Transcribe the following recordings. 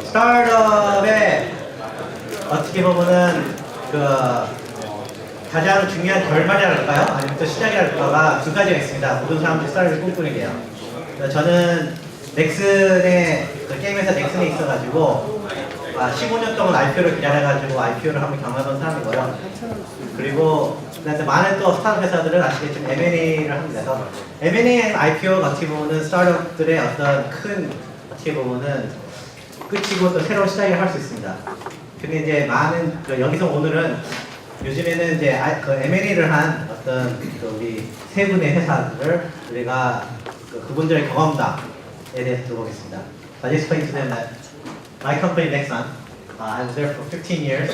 스타트업의 어떻게 보면은 가장 중요한 결말이랄까요? 아니면 또 시작이랄까가 두 가지가 있습니다. 모든 사람들이 스타트업을 꿈꾸는 게요. 저는 넥슨에 게임회사 넥슨에 있어가지고 15년 동안 IPO를 기다려가지고 IPO를 한번 경험한 사람이고요. 그리고 많은 또 스타트업 회사들은 아시겠지만 M&A를 합니다. M&A and IPO가 어떻게 보면은 스타트업들의 어떤 큰 어떻게 보면은 끝이고 또 새로운 시작을 할 수 있습니다. 근데 이제 많은 여기서 오늘은 요즘에는 이제 M&A를 한 어떤 우리 세 분의 회사들을 우리가 그분들의 경험담에 대해서 들어보겠습니다. I just explain to them that my company Nexon, I was there for 15 years,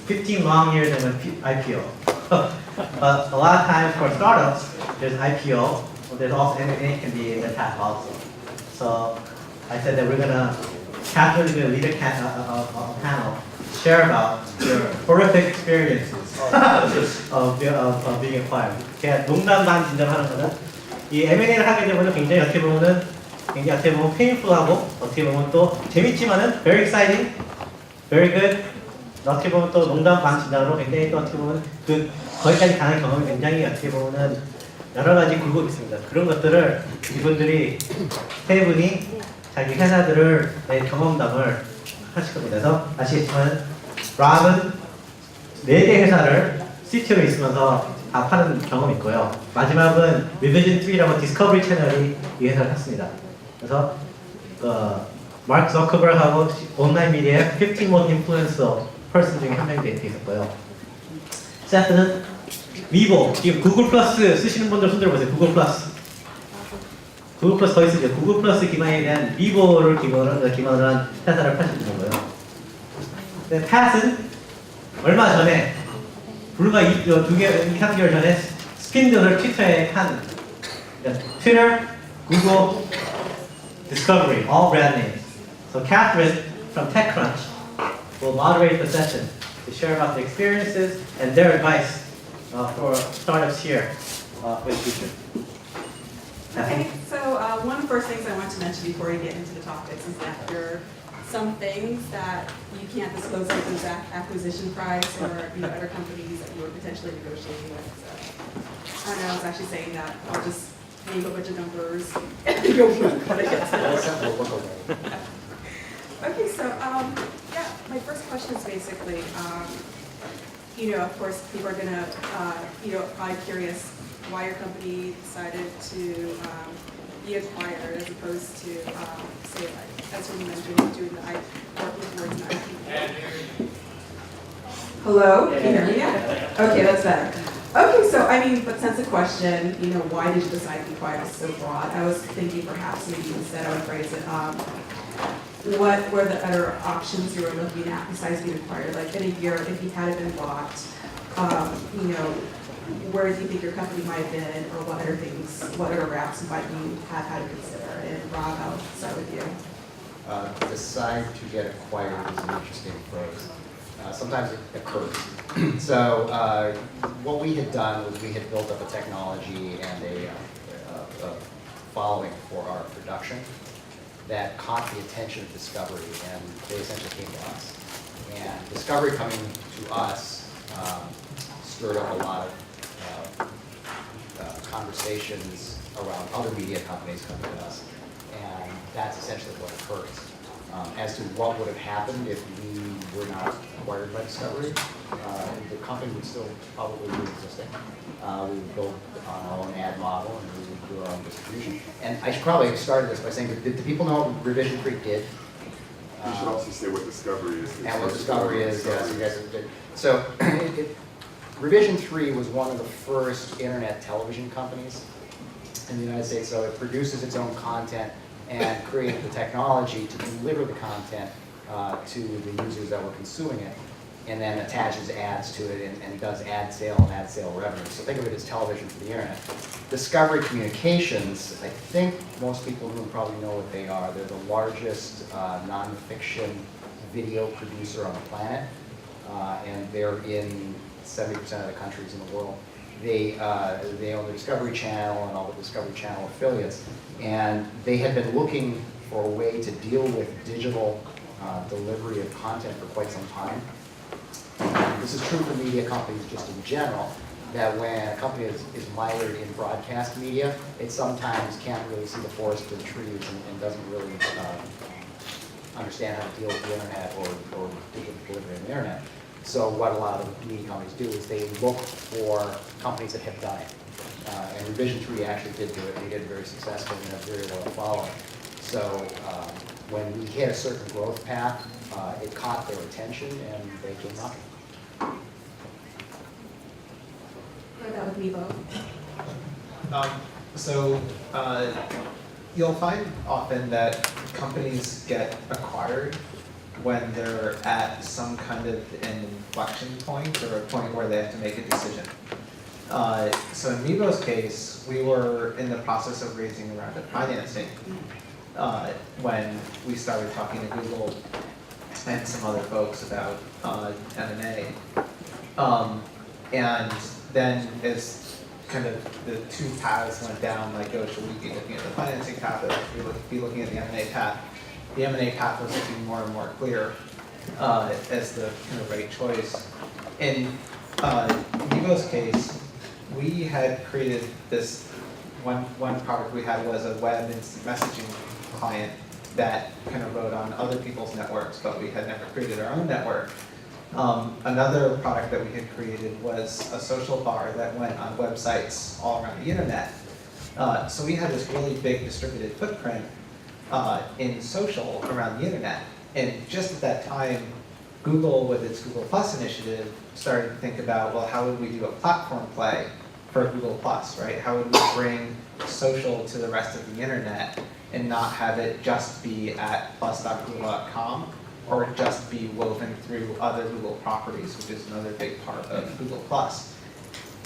15 long years and an IPO. But a lot of times for startups, there's IPO, but there's also M&A can be in the path also. So I said that we're gonna capture the leader panel, share about your horrific experiences of being acquired. 제가 농담 반 진담하는 거는 이 M&A를 하게 되면 굉장히 어떻게 보면 painful하고 어떻게 보면 또 재밌지만은 very exciting, very good. 어떻게 보면 또 농담 반 진담으로 굉장히 또 어떻게 보면 거기까지 가는 경험이 굉장히 어떻게 보면은 여러 가지 굴곡이 있습니다. 그런 것들을 이분들이 세 분이 자기 회사들을 경험담을 하실 겁니다. 그래서 아시겠지만 랍은 4개 회사를 CTO에 있으면서 다 파는 경험이 있고요. 마지막은 Revision3라고 디스커버리 채널이 이 회사를 샀습니다. 그래서 마크 저커버그하고 온라인 미디어의 15 most influential person 중에 한 명이 있었고요. 세트는 미보, 지금 구글 플러스 쓰시는 분들 손 들어보세요. 구글 플러스. 구글 플러스 더 있으죠. 구글 플러스 기반에 대한 미보를 기반으로 한 회사를 파시는 거고요. 네, 팟은 얼마 전에 불과 2-3개월 전에 스핀들을 트위터에 한 Twitter, Google, Discovery, all brand names. So Catherine from TechCrunch will moderate the session to share about the experiences and their advice for startups here with future. Okay, so one of the first things I want to mention before we get into the topics is that there are some things that you can't disclose, like the exact acquisition price or other companies that you were potentially negotiating with. So I don't know, I was actually saying that I'll just name a bunch of numbers and go from Okay, so yeah, my first question is basically, of course, people are gonna, probably curious why your company decided to be acquired as opposed to, say, like, as you mentioned, doing the working towards an IP. Hello? Can you hear me yet? Okay, that's better. Okay, so but since the question, why did you decide to acquire so broad? I was thinking perhaps maybe instead I would phrase it, what were the other options you were looking at besides being acquired? Like in a year, if you hadn't been bought, where do you think your company might have been, or what other routes might you have had to consider? And Rob, I'll start with you. Decide to get acquired is an interesting phrase. Sometimes it occurs. So what we had done was we had built up a technology and a following for our production that caught the attention of Discovery, and they essentially came to us. And Discovery coming to us stirred up a lot of conversations around other media companies coming to us, and that's essentially what occurred. As to what would have happened if we were not acquired by Discovery, the company would still probably be existing. We would build on our own ad model and we would do our own distribution. And I should probably have started this by saying, did the people know what Revision3 did? You should also say what Discovery is. And what Discovery is, yeah, so you guys did. So Revision3 was one of the first internet television companies in the United States, so it produces its own content and created the technology to deliver the content to the users that were consuming it, and then attaches ads to it and does ad sale and ad sale revenue. So think of it as television for the internet. Discovery Communications, I think most people who probably know what they are. They're the largest nonfiction video producer on the planet, and they're in 70% of the countries in the world. They own the Discovery Channel and all the Discovery Channel affiliates, and they had been looking for a way to deal with digital delivery of content for quite some time. This is true for media companies just in general, that when a company is mired in broadcast media, it sometimes can't really see the forest for the trees and doesn't really understand how to deal with the internet or digital delivery on the internet. So what a lot of media companies do is they look for companies that have done it. And Revision3 actually did do it. They did it very successfully and have very low following. So when we hit a certain growth path, it caught their attention and they came knocking. What about with Meebo? You'll find often that companies get acquired when they're at some kind of an inflection point or a point where they have to make a decision. So in Meebo's case, we were in the process of raising a round of financing when we started talking to Google and some other folks about M&A. And then as kind of the two paths went down, like, oh, should we be looking at the financing path or should we be looking at the M&A path? The M&A path was looking more and more clear as the kind of right choice. In Meebo's case, we had created this, one product we had was a web instant messaging client that kind of rode on other people's networks, but we had never created our own network. Another product that we had created was a social bar that went on websites all around the internet. So we had this really big distributed footprint in social around the internet. And just at that time, Google, with its Google Plus initiative, started to think about, well, how would we do a platform play for Google Plus, right? How would we bring social to the rest of the internet and not have it just be at plus.google.com or just be woven through other Google properties, which is another big part of Google Plus.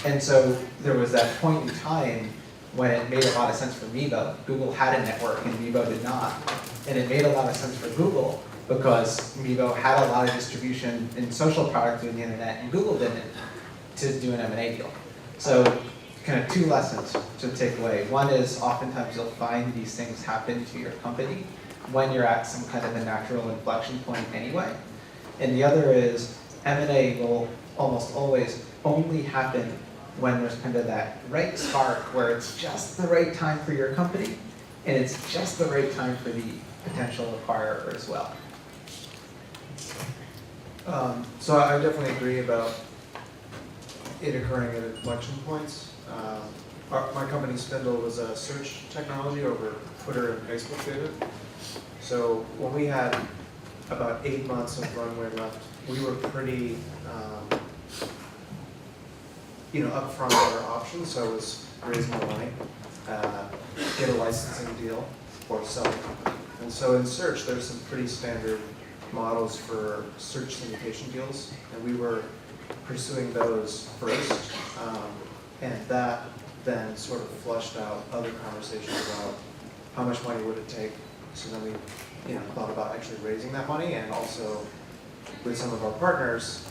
And so there was that point in time when it made a lot of sense for Meebo. Google had a network and Meebo did not. And it made a lot of sense for Google because Meebo had a lot of distribution in social product through the internet and Google didn't, to do an M&A deal. So kind of two lessons to take away. One is oftentimes you'll find these things happen to your company when you're at some kind of a natural inflection point anyway. And the other is M&A will almost always only happen when there's kind of that right spark where it's just the right time for your company and it's just the right time for the potential acquirer as well. So I definitely agree about it occurring at inflection points. My company, Spindle, was a search technology over Twitter and Facebook data. So when we had about 8 months of runway left, we were pretty upfront with our options. So it was raise more money, get a licensing deal, or sell the company. And so in search, there's some pretty standard models for search syndication deals, and we were pursuing those first, and that then sort of flushed out other conversations about how much money would it take. So then we thought about actually raising that money, and also with some of our partners,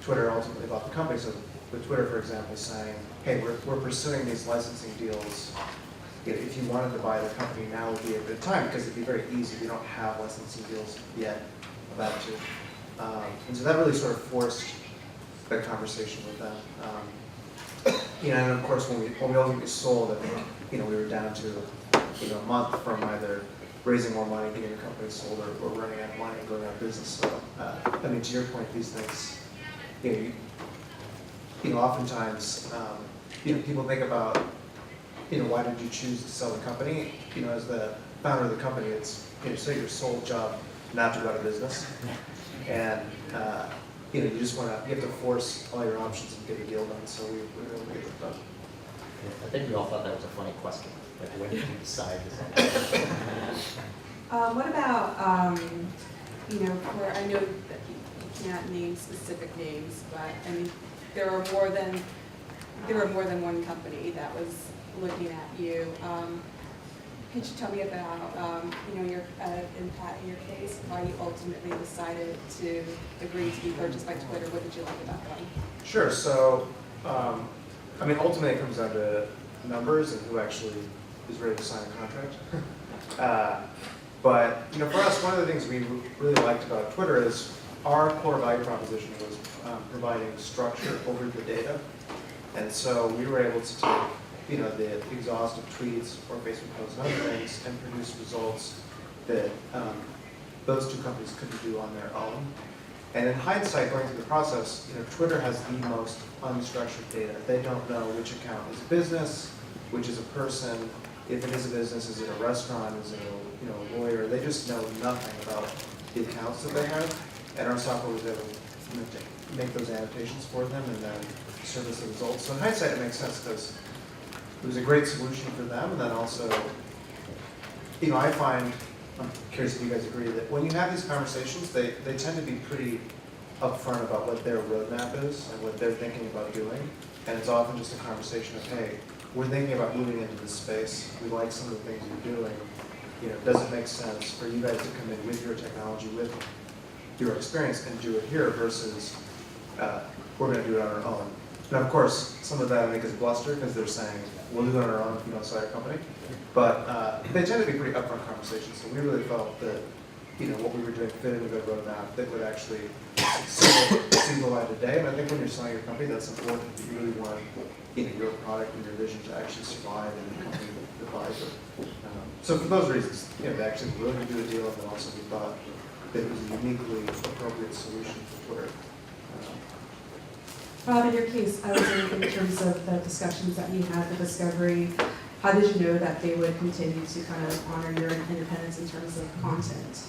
Twitter ultimately bought the company. So with Twitter, for example, saying, hey, we're pursuing these licensing deals. If you wanted to buy the company, now would be a good time, because it'd be very easy. We don't have licensing deals yet about to. And so that really sort of forced the conversation with them. And of course, when we ultimately sold, I think we were down to a month from either raising more money, getting the company sold, or running out of money and going out of business. So, to your point, these things, oftentimes, people think about, why did you choose to sell the company? As the founder of the company, it's say your sole job not to run a business, and you just you have to force all your options and get a deal done. So we were able to get it done. I think we all thought that was a funny question. Like, when did you decide this? What about, where I know that you can't name specific names, but I mean, there were more than one company that was looking at you. Could you tell me about, your impact in your case, why you ultimately decided to agree to be purchased by Twitter? What did you like about them? Sure. So, ultimately it comes down to numbers and who actually is ready to sign a contract. But for us, one of the things we really liked about Twitter is our core value proposition was providing structure over the data. And so we were able to take the exhaustive tweets or Facebook posts and other things and produce results that those two companies couldn't do on their own. And in hindsight, going through the process, Twitter has the most unstructured data. They don't know which account is a business, which is a person. If it is a business, is it a restaurant? Is it a lawyer? They just know nothing about the accounts that they have. And our software was able to make those annotations for them and then service the results. So in hindsight, it makes sense because it was a great solution for them. And then also, I find, I'm curious if you guys agree, that when you have these conversations, they tend to be pretty upfront about what their roadmap is and what they're thinking about doing. And it's often just a conversation of, hey, we're thinking about moving into this space. We like some of the things you're doing. Does it make sense for you guys to come in with your technology, with your experience, and do it here versus we're going to do it on our own. Now, of course, some of that I think is bluster because they're saying, we'll do it on our own if you don't sell your company. But they tend to be pretty upfront conversations. So we really felt that what we were doing fit into their roadmap that would actually see the light of day. And I think when you're selling your company, that's important. You really want your product and your vision to actually survive in the company that buys it. So for those reasons, they actually were willing to do a deal, and then also we thought that it was a uniquely appropriate solution for Twitter. Bob, in your case, I was in terms of the discussions that you had, the discovery, how did you know that they would continue to kind of honor your independence in terms of content?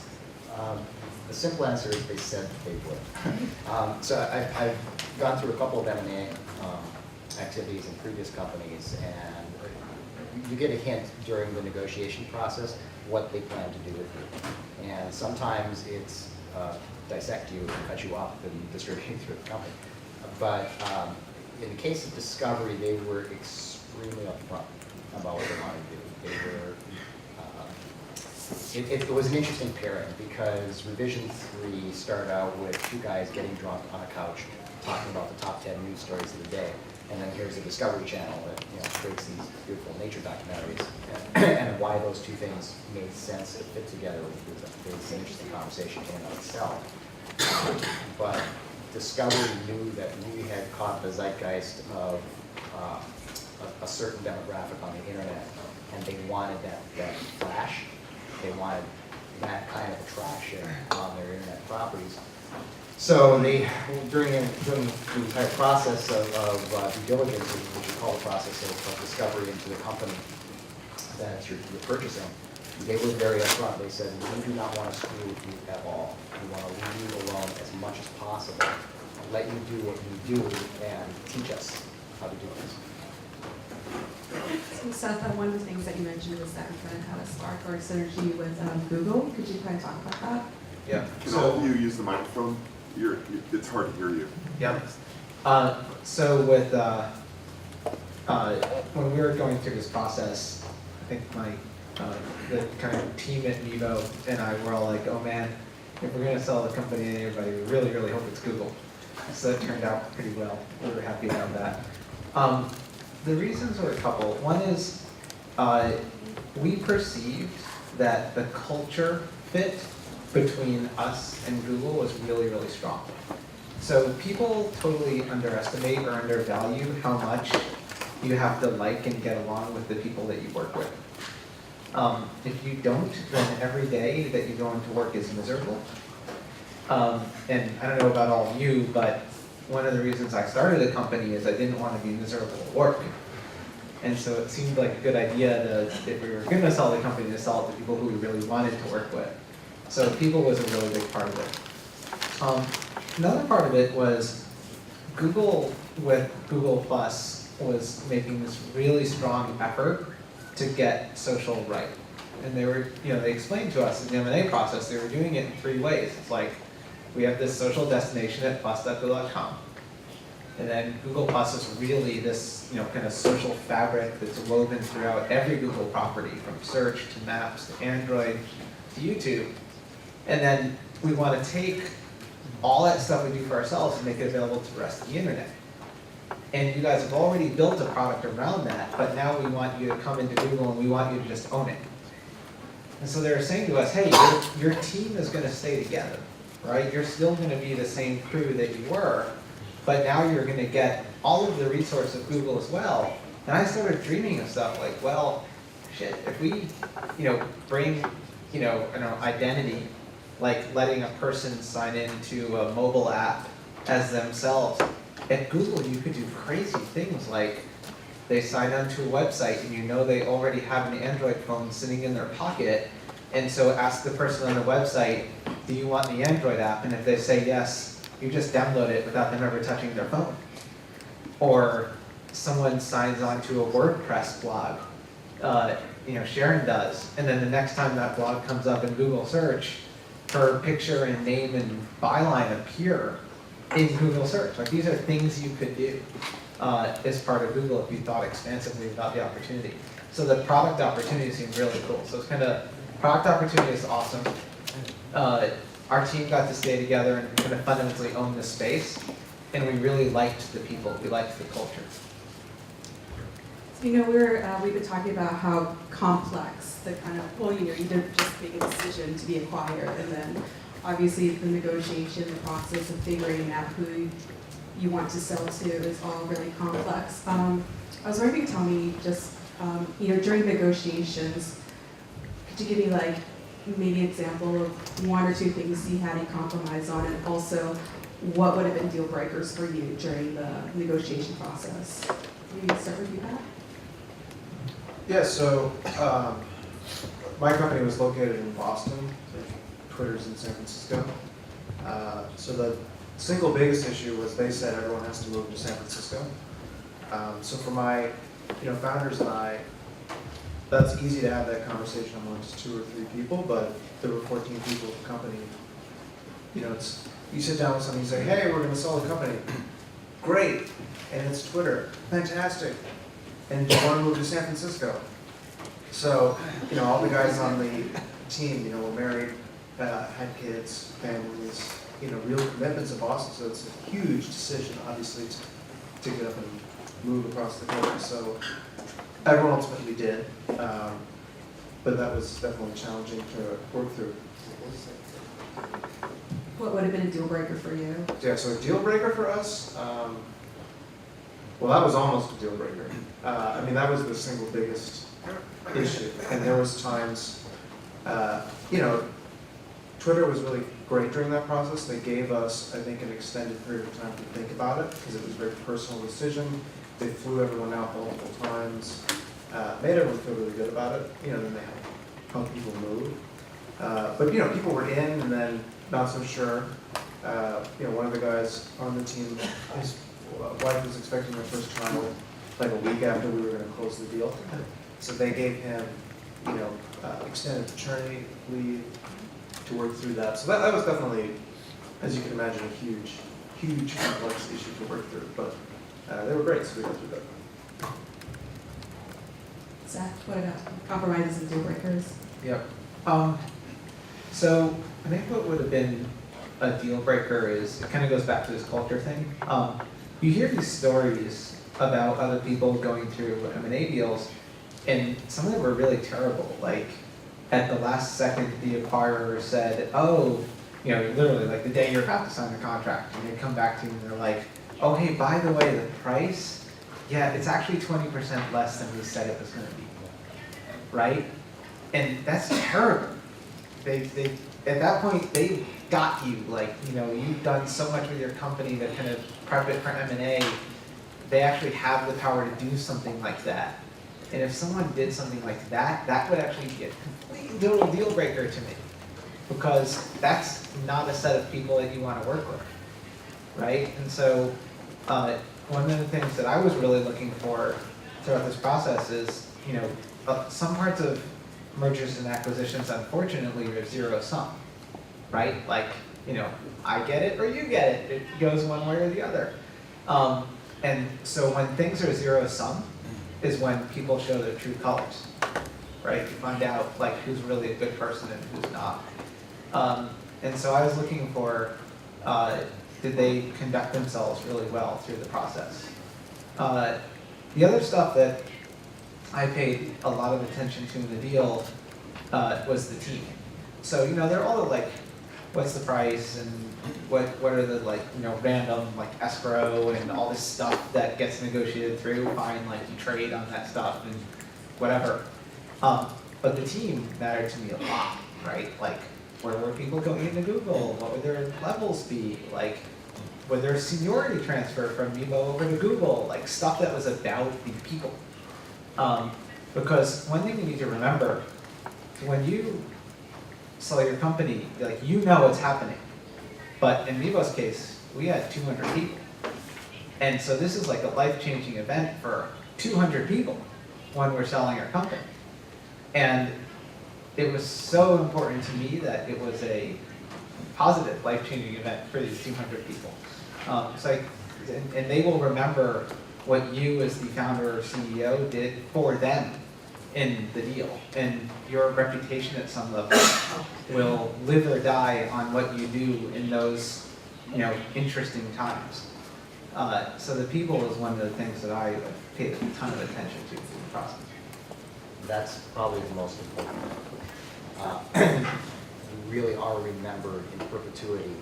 The simple answer is they said they would. So I've gone through a couple of M&A activities in previous companies, and you get a hint during the negotiation process what they plan to do with you. And sometimes it's dissect you and cut you up and distribute you through the company. But in the case of Discovery, they were extremely upfront about what they wanted to do. They were, it was an interesting pairing because Revision3 started out with two guys getting drunk on a couch talking about the top 10 news stories of the day. And then here's the Discovery Channel that creates these beautiful nature documentaries. And why those two things made sense to fit together was an interesting conversation in and of itself. But Discovery knew that we had caught the zeitgeist of a certain demographic on the internet, and they wanted that flash. They wanted that kind of attraction on their internet properties. So they, during the entire process of due diligence, which we call the process of discovery into the company that you're purchasing, they were very upfront. They said, we do not want to screw with you at all. We want to leave you alone as much as possible, and let you do what you do and teach us how to do this. So Seth, one of the things that you mentioned was that you kind of had a spark or synergy with Google. Could you kind of talk about that? Yeah. Can all of you use the microphone? It's hard to hear you. Yep. So with when we were going through this process, I think the kind of team at Meebo and I were all like, oh man, if we're going to sell the company to anybody, we really, really hope it's Google. So that turned out pretty well. We were happy about that. The reasons were a couple. One is we perceived that the culture fit between us and Google was really, really strong. So people totally underestimate or undervalue how much you have to like and get along with the people that you work with. If you don't, then every day that you go into work is miserable. And I don't know about all of you, but one of the reasons I started the company is I didn't want to be miserable at work. And so it seemed like a good idea to, if we were going to sell the company, to sell it to people who we really wanted to work with. So people was a really big part of it. Another part of it was Google with Google Plus was making this really strong effort to get social right. And they were, they explained to us in the M&A process, they were doing it in 3 ways. It's like, we have this social destination at plus.google.com. And then Google Plus is really this, kind of social fabric that's woven throughout every Google property, from search to maps to Android to YouTube. And then we want to take all that stuff we do for ourselves and make it available to the rest of the internet. And you guys have already built a product around that, but now we want you to come into Google and we want you to just own it. And so they were saying to us, hey, your team is going to stay together, right? You're still going to be the same crew that you were, but now you're going to get all of the resources of Google as well. And I started dreaming of stuff like, well, shit, if we, bring, an identity, like letting a person sign into a mobile app as themselves. At Google, you could do crazy things like they sign onto a website and they already have an Android phone sitting in their pocket, and so ask the person on the website, do you want the Android app? And if they say yes, you just download it without them ever touching their phone. Or someone signs onto a WordPress blog, Sharon does, and then the next time that blog comes up in Google search, her picture and name and byline appear in Google search. Like, these are things you could do as part of Google if you thought expansively about the opportunity. So the product opportunity seemed really cool. So it's kind of, product opportunity is awesome. Our team got to stay together and kind of fundamentally own the space, and we really liked the people. We liked the culture. So, we've been talking about how complex the kind of, you didn't just make a decision to be acquired, and then obviously the negotiation, the process of figuring out who you want to sell to is all really complex. I was wondering if you could tell me just, during negotiations, could you give me maybe an example of one or two things you had to compromise on, and also what would have been deal breakers for you during the negotiation process? Maybe start with you, Pat. Yeah, so my company was located in Boston. Twitter's in San Francisco. So the single biggest issue was they said everyone has to move to San Francisco. So for my founders and I, that's easy to have that conversation amongst 2 or 3 people, but there were 14 people at the company. It's, you sit down with someone, you say, hey, we're going to sell the company. Great. And it's Twitter. Fantastic. And do you want to move to San Francisco? So, all the guys on the team, were married, had kids, families, real commitments to Boston. So it's a huge decision, obviously, to get up and move across the country. So everyone ultimately did, but that was definitely challenging to work through. What would have been a deal breaker for you? Yeah, so a deal breaker for us, well, that was almost a deal breaker. That was the single biggest issue. And there was times, Twitter was really great during that process. They gave us, I think, an extended period of time to think about it because it was a very personal decision. They flew everyone out multiple times, made everyone feel really good about it. Then they helped people move. But people were in and then not so sure. One of the guys on the team, his wife was expecting her first child like a week after we were going to close the deal. So they gave him, extended paternity leave to work through that. So that was definitely, as you can imagine, a huge complex issue to work through. But they were great, so we got through that. Seth, what about compromises and deal breakers? Yep. So I think what would have been a deal breaker is, it kind of goes back to this culture thing. You hear these stories about other people going through M&A deals, and some of them were really terrible. Like, at the last second, the acquirer said, oh, literally like the day you're about to sign the contract, and they come back to you and they're like, oh, hey, by the way, the price, yeah, it's actually 20% less than we said it was going to be, right? And that's terrible. They at that point, they got you. Like, you've done so much with your company to kind of prep it for M&A. They actually have the power to do something like that. And if someone did something like that, that would actually be a complete deal breaker to me. Because that's not a set of people that you want to work with, right? And so one of the things that I was really looking for throughout this process is, some parts of mergers and acquisitions, unfortunately, are zero sum, right? Like, I get it or you get it. It goes one way or the other. And so when things are zero sum is when people show their true colors, right? You find out like who's really a good person and who's not. And so I was looking for, did they conduct themselves really well through the process? The other stuff that I paid a lot of attention to in the deal was the team. So, they're all like, what's the price and what are the random escrow and all this stuff that gets negotiated through, fine, you trade on that stuff and whatever. But the team mattered to me a lot, right? Where were people going into Google? What would their levels be? Would there seniority transfer from Meebo over to Google? Stuff that was about the people. Because one thing you need to remember, when you sell your company, what's happening. But in Meebo's case, we had 200 people. And so this is a life-changing event for 200 people when we're selling our company. And it was so important to me that it was a positive, life-changing event for these 200 people. And they will remember what you as the founder or CEO did for them in the deal. And your reputation at some level will live or die on what you do in those interesting times. So the people is one of the things that I paid a ton of attention to through the process. That's probably the most important. You really are remembered in perpetuity.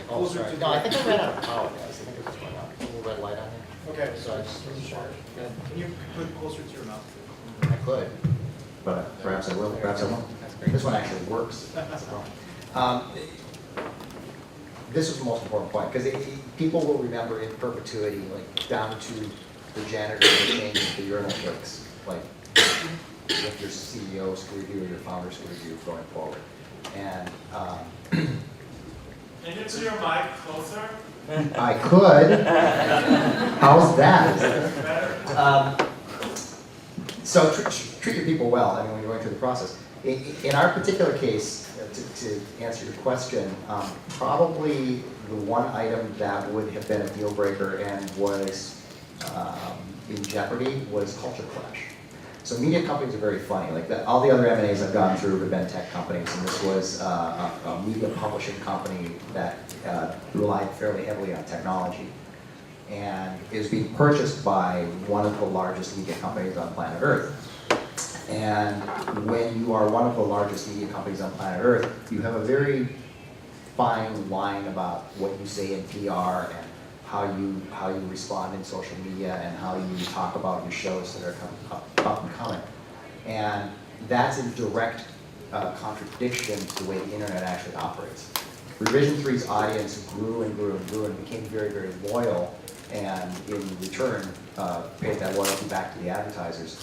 Oh, sorry. No, I think I ran out of power, guys. I think it just went out. A little red light on here. Okay, So I just, can you put it closer to your mouth? I could, but perhaps I will, perhaps I won't. This one actually works. That's the problem. This was the most important point, because people will remember in perpetuity, down to the janitor who changes the urinal cakes, if your CEO screwed you or your founder screwed you going forward. And Can you put your mic closer? I could. How's that? Better. So treat your people well, when you're going through the process. In our particular case, to answer your question, probably the one item that would have been a deal breaker and was in jeopardy was culture clash. So media companies are very funny. All the other M&As I've gone through have been tech companies, and this was a media publishing company that relied fairly heavily on technology, and is being purchased by one of the largest media companies on planet Earth. And when you are one of the largest media companies on planet Earth, you have a very fine line about what you say in PR and how you respond in social media and how you talk about your shows that are up and coming. And that's in direct contradiction to the way the internet actually operates. Revision3's audience grew and grew and grew and became very, very loyal, and in return paid that loyalty back to the advertisers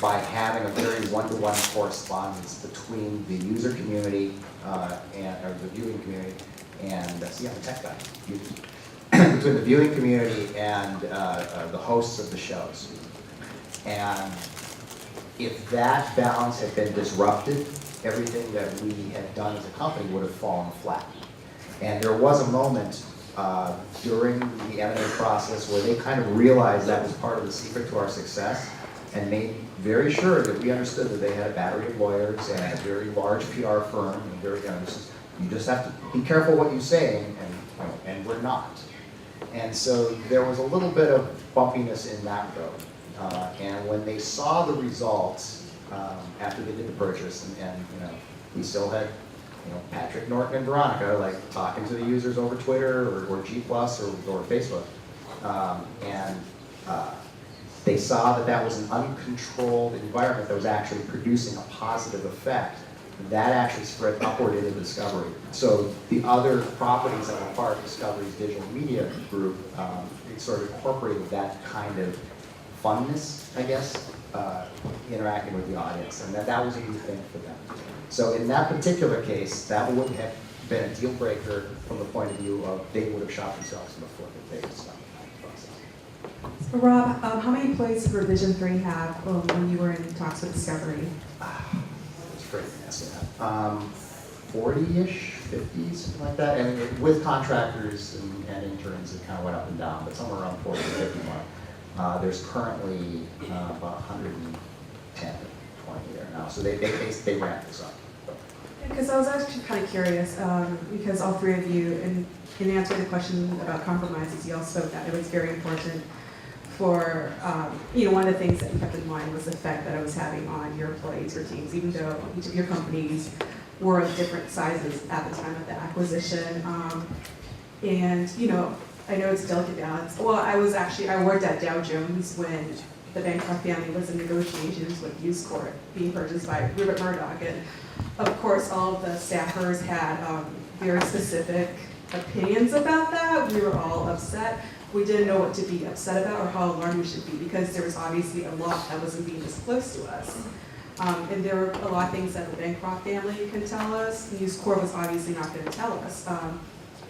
by having a very one-to-one correspondence between the user community or the viewing community and I'm a tech guy. Between the viewing community and the hosts of the shows. And if that balance had been disrupted, everything that we had done as a company would have fallen flat. And there was a moment during the M&A process where they kind of realized that was part of the secret to our success and made very sure that we understood that they had a battery of lawyers and a very large PR firm. And very, you just have to be careful what you say, and we're not. And so there was a little bit of bumpiness in that road. And when they saw the results after they did the purchase, and we still had Patrick, Norton, and Veronica talking to the users over Twitter or G+ or Facebook, and they saw that was an uncontrolled environment that was actually producing a positive effect. That actually spread upward into Discovery. So the other properties that were part of Discovery's digital media group sort of incorporated that kind of funness, I guess, interacting with the audience, and that was a new thing for them. So in that particular case, that would have been a deal breaker from the point of view of they would have shot themselves in the foot if they had stopped the process. Rob, how many employees did Revision3 have when you were in talks with Discovery? It's great to ask that. 40-ish, 50, something like that. And with contractors and interns, it kind of went up and down, but somewhere around 40 to 50 mark. There's currently about 110 to 20 there now, so they ramped this up. Because I was actually kind of curious, because all three of you, in answering the question about compromises, you all spoke that it was very important for, one of the things that we kept in mind was the effect that it was having on your employees or teams, even though each of your companies were of different sizes at the time of the acquisition. And, I know it's a delicate balance. Well, I worked at Dow Jones when the Bancroft family was in negotiations with News Corp being purchased by Rupert Murdoch. And of course, all of the staffers had very specific opinions about that. We were all upset. We didn't know what to be upset about or how alarmed we should be because there was obviously a lot that wasn't being disclosed to us. And there were a lot of things that the Bancroft family can tell us. News Corp was obviously not going to tell us.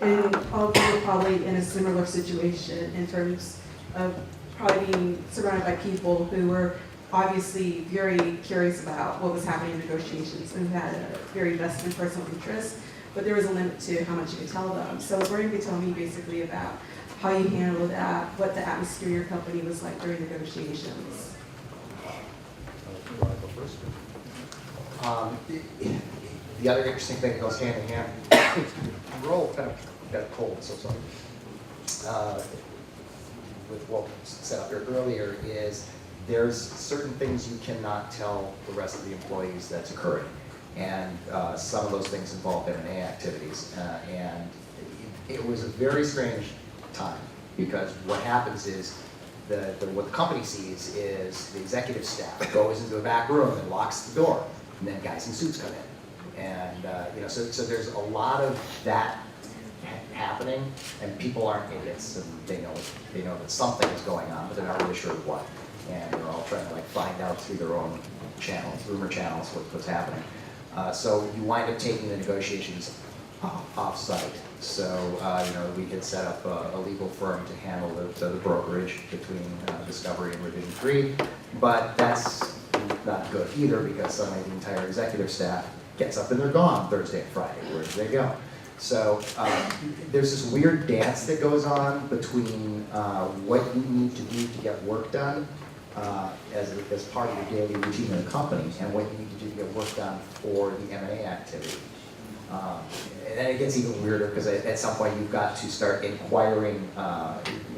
And all of them were probably in a similar situation in terms of probably being surrounded by people who were obviously very curious about what was happening in negotiations and who had a very vested personal interest, but there was a limit to how much you could tell them. So we're going to tell me basically about how you handled that, what the atmosphere of your company was like during negotiations. You want to go first? The other interesting thing that goes hand in hand, we're all kind of got a cold, so sorry. With what was set up here earlier is there's certain things you cannot tell the rest of the employees that's occurring. And some of those things involve M&A activities. And it was a very strange time because what happens is what the company sees is the executive staff goes into a back room and locks the door, and then guys in suits come in. And so there's a lot of that happening, and people aren't idiots, and they know that something is going on, but they're not really sure what. And they're all trying to find out through their own channels, rumor channels, what's happening. So you wind up taking the negotiations off-site. So we had set up a legal firm to handle the brokerage between Discovery and Revision3, but that's not good either because suddenly the entire executive staff gets up and they're gone Thursday and Friday. Where do they go? So there's this weird dance that goes on between what you need to do to get work done as part of your daily routine in the company and what you need to do to get work done for the M&A activity. And then it gets even weirder because at some point you've got to start inquiring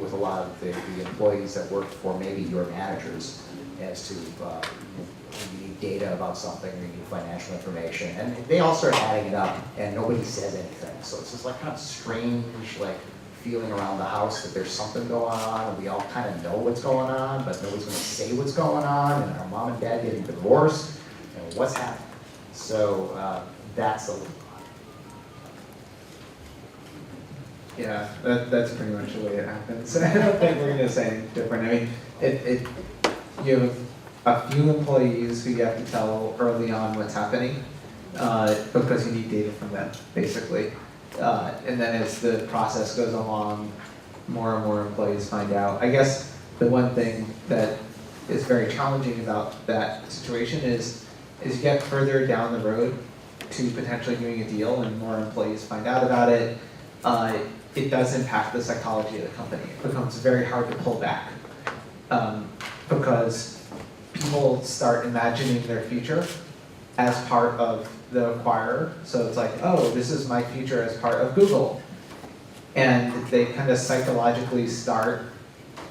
with a lot of the employees that work for maybe your managers as to you need data about something, or you need financial information, and they all start adding it up, and nobody says anything. So it's just kind of strange, feeling around the house that there's something going on, and we all kind of know what's going on, but nobody's going to say what's going on, and our mom and dad getting divorced, and what's happening. So that's a Yeah, that's pretty much the way it happens. I don't think we're going to say anything different. I mean, you have a few employees who you have to tell early on what's happening because you need data from them, basically. And then as the process goes along, more and more employees find out. I guess the one thing that is very challenging about that situation is you get further down the road to potentially doing a deal and more employees find out about it. It does impact the psychology of the company. It becomes very hard to pull back because people start imagining their future as part of the acquirer. So it's like, oh, this is my future as part of Google. And they kind of psychologically start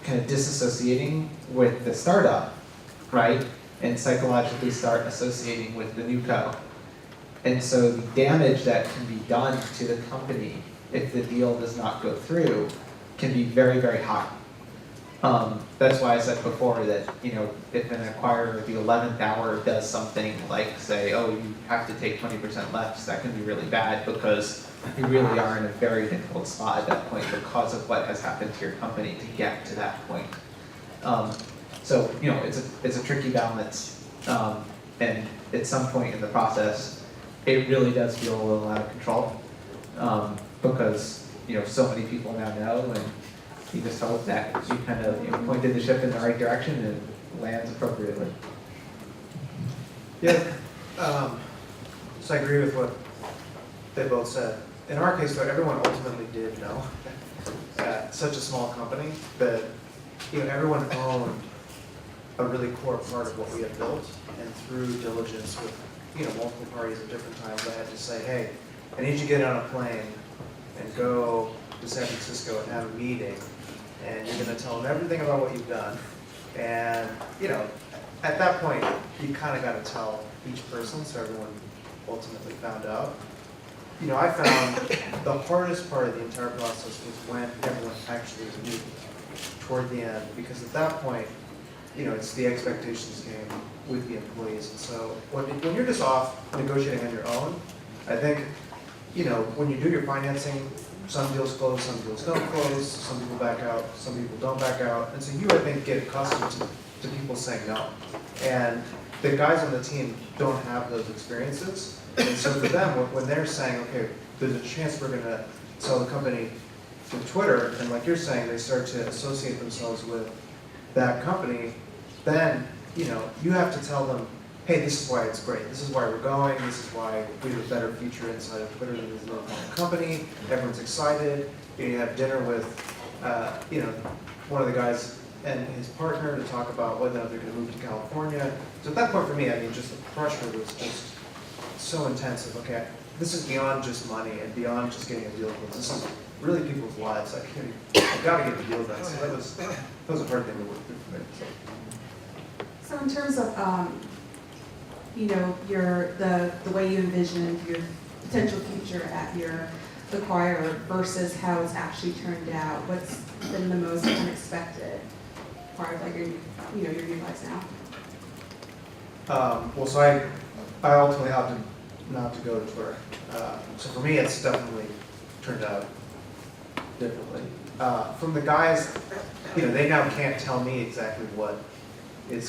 kind of disassociating with the startup, right? And psychologically start associating with the new co. And so the damage that can be done to the company if the deal does not go through can be very, very high. That's why I said before that, if an acquirer at the 11th hour does something like say, oh, you have to take 20% less, that can be really bad because you really are in a very difficult spot at that point because of what has happened to your company to get to that point. So, it's a tricky balance, and at some point in the process, it really does feel a little out of control. Because so many people now know, and you just hope that you kind of pointed the ship in the right direction and it lands appropriately. Yeah, so I agree with what they both said. In our case, though, everyone ultimately did know. At such a small company that everyone owned a really core part of what we had built, and through diligence with multiple parties at different times, I had to say, hey, I need you to get on a plane and go to San Francisco and have a meeting and you're gonna tell them everything about what you've done. And, you know, at that point, you kind of got to tell each person so everyone ultimately found out. You know, I found the hardest part of the entire process was when everyone actually knew toward the end, because at that point, you know, it's the expectations game with the employees. And so when you're just off negotiating on your own, I think, you know, when you do your financing, some deals close, some deals don't close, some people back out, some people don't back out. And so you, I think, get accustomed to people saying no. And the guys on the team don't have those experiences. And so for them, when they're saying, okay, there's a chance we're gonna sell the company to Twitter, and like you're saying, they start to associate themselves with that company, then, you know, you have to tell them, hey, this is why it's great. This is why we're going. This is why we have a better feature inside of Twitter than this little company. Everyone's excited. You have dinner with, you know, one of the guys and his partner to talk about whether or not they're going to move to California. So at that point for me, I mean, just the pressure was just so intense of, okay, this is beyond just money and beyond just getting a deal closed. This is really people's lives. I got to get a deal done. So that was a hard thing to work through for me. So in terms of, you know, the way you envisioned your potential future at your acquirer versus how it's actually turned out, what's been the most unexpected part of like your, you know, your new lives now? Well, so I ultimately opted not to go to Twitter. So for me, it's definitely turned out differently. From the guys, you know, they now can't tell me exactly what they're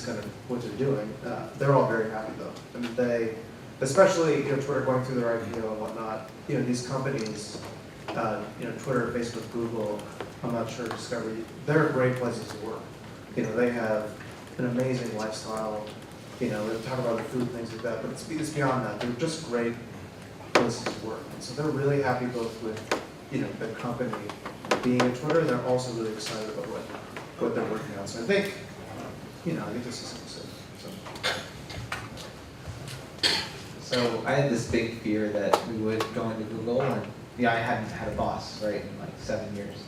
doing. They're all very happy though. I mean, they, especially, you know, Twitter going through their IPO and whatnot, you know, these companies, you know, Twitter, Facebook, Google, I'm not sure, Discovery, they're great places to work. You know, they have an amazing lifestyle. You know, they talk about the food, things like that, but it's beyond that. They're just great places to work. And so they're really happy both with, you know, the company being at Twitter, and they're also really excited about what they're working on. So I think, you know, I think this is something. So I had this big fear that we would go into Google, and yeah, I hadn't had a boss, right, in like 7 years.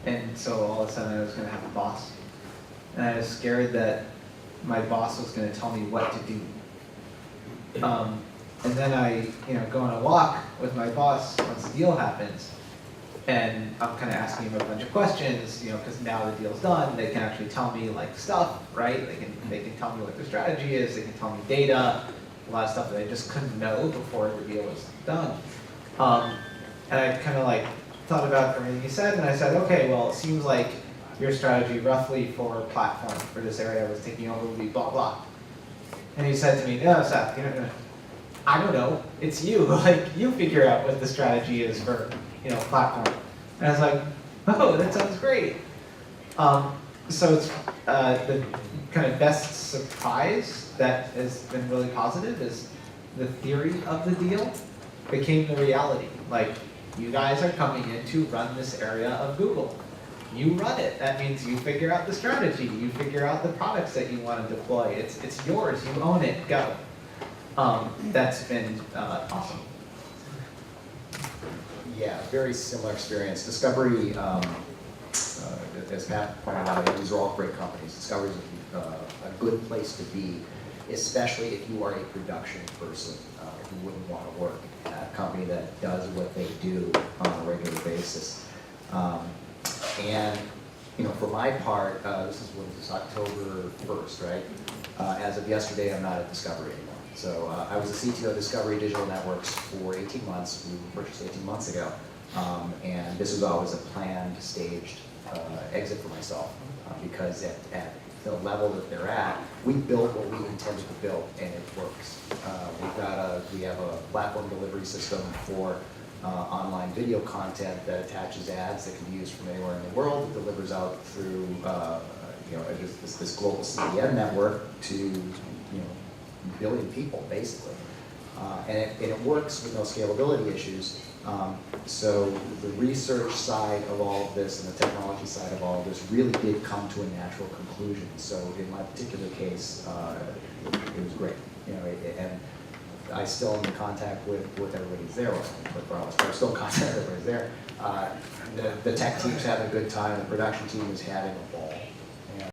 And so all of a sudden I was gonna have a boss. And I was scared that my boss was gonna tell me what to do. And then I, you know, go on a walk with my boss once the deal happens, and I'm kind of asking him a bunch of questions, you know, because now the deal's done, they can actually tell me like stuff, right? They can tell me what their strategy is, they can tell me data, a lot of stuff that I just couldn't know before the deal was done. And I kind of like thought about everything he said, and I said, okay, well, it seems like your strategy roughly for platform for this area I was taking over would be blah blah. And he said to me, no, Seth, you know, I don't know, it's you. Like, you figure out what the strategy is for, you know, platform. And I was like, oh, that sounds great. So it's the kind of best surprise that has been really positive is the theory of the deal became the reality. Like, you guys are coming in to run this area of Google. You run it. That means you figure out the strategy. You figure out the products that you want to deploy. It's yours. You own it. Go. That's been awesome. Yeah, very similar experience. Discovery, as Matt pointed out, these are all great companies. Discovery is a good place to be, especially if you are a production person. If you wouldn't want to work at a company that does what they do on a regular basis. And, you know, for my part, this is October 1st, right? As of yesterday, I'm not at Discovery anymore. So I was the CTO of Discovery Digital Networks for 18 months. We were purchased 18 months ago. And this was always a planned, staged exit for myself because at the level that they're at, we built what we intended to build, and it works. We have a platform delivery system for online video content that attaches ads that can be used from anywhere in the world. It delivers out through you know, this global CDN network to, you know, a billion people basically, and it works with no scalability issues. So the research side of all of this and the technology side of all of this really did come to a natural conclusion. So in my particular case, it was great. You know, and I still am in contact with everybody's there. I'm still in contact with everybody's there. The tech team's having a good time, the production team is having a ball.